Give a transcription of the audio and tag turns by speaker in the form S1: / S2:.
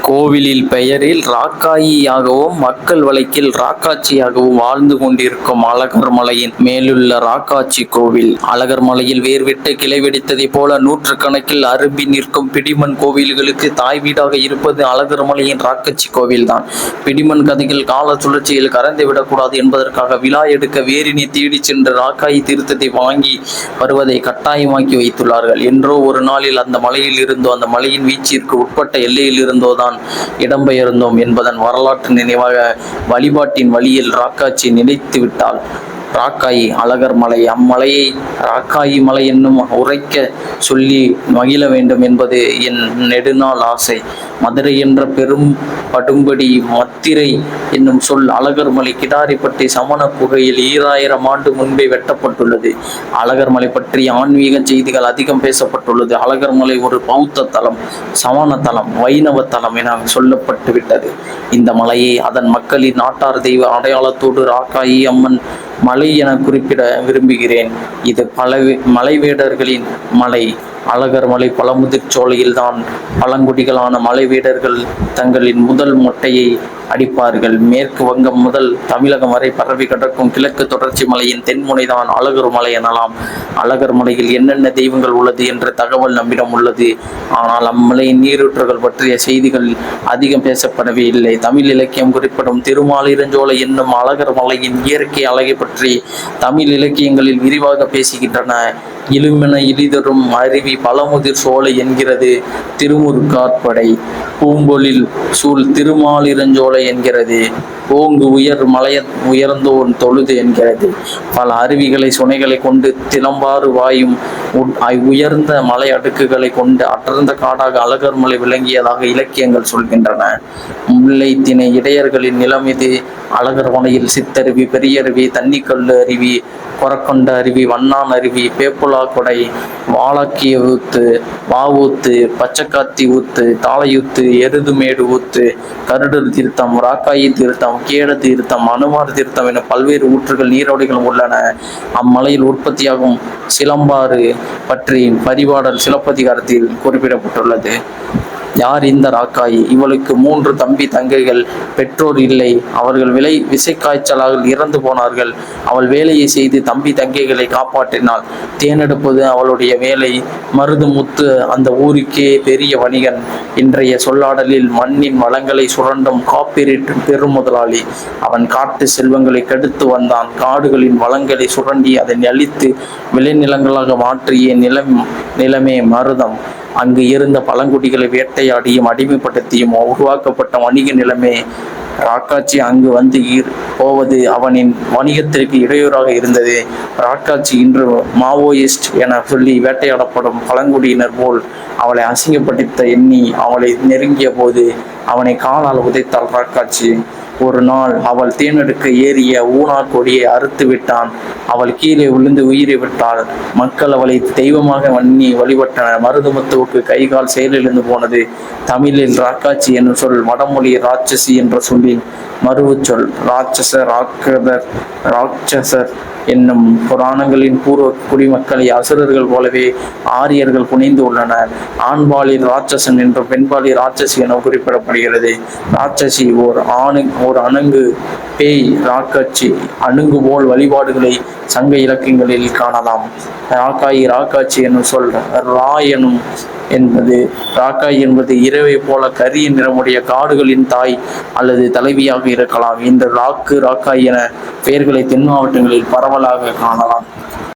S1: கோவிலில் பெயரில் ராக்காயியாகவும் மக்கள் வழக்கில் ராக்காட்சியாகவும் வாழ்ந்து கொண்டிருக்கும் அழகர் மலையின் மேலுள்ள ராக்காட்சி கோவில். அழகர் மலையில் வேர்விட்டு கிளை வெடித்ததைப் போல நூற்றுக்கணக்கில் அரும்பி நிற்கும் பிடிமண் கோவில்களுக்கு தாய் வீடாக இருப்பது அழகர் மலையின் ராக்காட்சி கோவில்தான். பிடிமண் கதைகள் கால சுழற்சியில் கரைந்து விடக்கூடாது என்பதற்காக விழா எடுக்க வேரினை தேடி சென்று ராக்காயி தீர்த்தத்தை வாங்கி வருவதை கட்டாயமாக்கி வைத்துள்ளார்கள். என்றோ ஒரு நாளில் அந்த மலையில் இருந்தோ அந்த மலையின் வீச்சிற்கு உட்பட்ட எல்லையில் இருந்தோ தான் இடம்பெயர்ந்தோம் என்பதன் வரலாற்று நினைவாக வழிபாட்டின் வழியில் ராக்காட்சி நிலைத்து விட்டாள். ராக்காயி அழகர் மலை. அம்மலையை ராக்காயி மலை என்னும் உரைக்க சொல்லி மகிழ வேண்டும் என்பது என் நெடுநாள் ஆசை. மதுரை என்ற பெரும் படும்படி மத்திரை என்னும் சொல் அழகர் மலை கிடாரிப்பட்டி சமண குகையில் 2000 ஆண்டு முன்பே வெட்டப்பட்டுள்ளது. அழகர் மலை பற்றிய ஆன்மீக செய்திகள் அதிகம் பேசப்பட்டுள்ளது. அழகர் மலை ஒரு பௌத்த தலம், சமண தலம், வைணவ தலம் என சொல்லப்பட்டு விட்டது. இந்த மலையை அதன் மக்களின் நாட்டார் தெய்வ அடையாளத்தோடு ராக்காயி அம்மன் மலை என குறிப்பிட விரும்புகிறேன். இது மலைவேடர்களின் மலை. அழகர் மலை பழமுதிர் சோலையில் தான் பழங்குடிகளான மலைவேடர்கள் தங்களின் முதல் மொட்டையை அடிப்பார்கள். மேற்கு வங்கம் முதல் தமிழகம் வரை பரவி கிடக்கும் கிழக்கு தொடர்ச்சி மலையின் தென்முனைதான் அழகர் மலை எனலாம். அழகர் மலையில் என்னென்ன தெய்வங்கள் உள்ளது என்ற தகவல் நம்மிடம் உள்ளது. ஆனால் அம்மலையின் நீரூற்றுகள் பற்றிய செய்திகள் அதிகம் பேசப்படவே இல்லை. தமிழ் இலக்கியம் குறிப்பிடும் திருமாலிருஞ்சோலை என்னும் அழகர் மலையின் இயற்கை அழகை பற்றி தமிழ் இலக்கியங்களில் விரிவாக பேசுகின்றன. இலுமென இழிதரும் அருவி பழமுதிர் சோலை என்கிறது திருமுருகாற்படை. பூம்பொழில் சூழ் திருமாலிருஞ்சோலை என்கிறது. ஓங்கு உயர் மலைய உயர்ந்தோன் தொழுது என்கிறது. பல அருவிகளை சுனைகளை கொண்டு திளம்பாறு வாயும் உயர்ந்த மலை அடுக்குகளை கொண்டு அடர்ந்த காடாக அழகர் மலை விளங்கியதாக இலக்கியங்கள் சொல்கின்றன. முல்லை திணை இடையர்களின் நிலம் இது. அழகர் மலையில் சித்தருவி, பெரியருவி, தண்ணிக்கல்லு அருவி, கொரக்கொண்ட அருவி, வண்ணான் அருவி, பேப்புலா கொடை, வாழக்கிய ஊத்து, வாவூத்து, பச்சைக்காத்தி ஊத்து, தாளையூத்து, எருதுமேடு ஊத்து, கருடர் தீர்த்தம், ராக்காயி தீர்த்தம், கேட தீர்த்தம், அனுமார் தீர்த்தம் என பல்வேறு ஊற்றுகள் நீரோடைகள் உள்ளன. அம்மலையில் உற்பத்தியாகும் சிலம்பாறு பற்றி பரிபாடல் சிலப்பதிகாரத்தில் குறிப்பிடப்பட்டுள்ளது. யார் இந்த ராக்காயி? இவளுக்கு 3 தம்பி தங்கைகள். பெற்றோர் இல்லை. அவர்கள் விசைக்காய்ச்சலால் இறந்து போனார்கள். அவள் வேலையை செய்து தம்பி தங்கைகளை காப்பாற்றினாள். தேனெடுப்பது அவளுடைய வேலை. மருது முத்து அந்த ஊருக்கே பெரிய வணிகன். இன்றைய சொல்லாடலில் மண்ணின் வளங்களை சுரண்டும் காப்பீட்டு பெருமுதலாளி. அவன் காட்டு செல்வங்களை கெடுத்து வந்தான். காடுகளின் வளங்களை சுரண்டி அதை அழித்து விளைநிலங்களாக மாற்றிய நிலமே மருதம். அங்கு இருந்த பழங்குடிகளை வேட்டையாடியும் அடிமைப்படுத்தியும் உருவாக்கப்பட்ட வணிக நிலமே ராக்காட்சி. அங்கு வந்து போவது அவனின் வணிகத்திற்கு இடையூறாக இருந்தது. ராக்காட்சி இன்று மாவோயிஸ்ட் என சொல்லி வேட்டையாடப்படும் பழங்குடியினர் போல் அவளை அசிங்கப்படுத்த எண்ணி அவளை நெருங்கிய போது அவனை காலால் உதைத்தாள் ராக்காட்சி. ஒரு நாள் அவள் தேனெடுக்க ஏறிய ஊனார் கொடியை அறுத்து விட்டான். அவள் கீழே விழுந்து உயிரை விட்டாள். மக்கள் அவளை தெய்வமாக வண்ணி வழிபட்டனர். மருதுமுத்துவுக்கு கைகால் செயலிழந்து போனது. தமிழில் ராக்காட்சி என்னும் சொல் வடமொழி ராட்சசி என்ற சொல்லின் மறுவுச்சொல். ராட்சசர் என்னும் புராணங்களின் பூர்வ குடிமக்களை அசுரர்கள் போலவே ஆரியர்கள் புனைந்து உள்ளனர். ஆண்பாலில் ராட்சசன் என்றும் பெண்பாலில் ராட்சசி என குறிப்பிடப்படுகிறது. ராட்சசி ஓர் அணங்கு பேய். ராக்காட்சி அணுங்கு போல் வழிபாடுகளை சங்க இலக்கியங்களில் காணலாம். ராக்காட்சி என்னும் சொல் ராக்காய் என்பது இரவை போல கரிய நிறமுடைய காடுகளின் தாய் அல்லது தலைவியாக இருக்கலாம். இந்த ராக்காய் என பெயர்களை தென் மாவட்டங்களில் பரவலாக காணலாம்.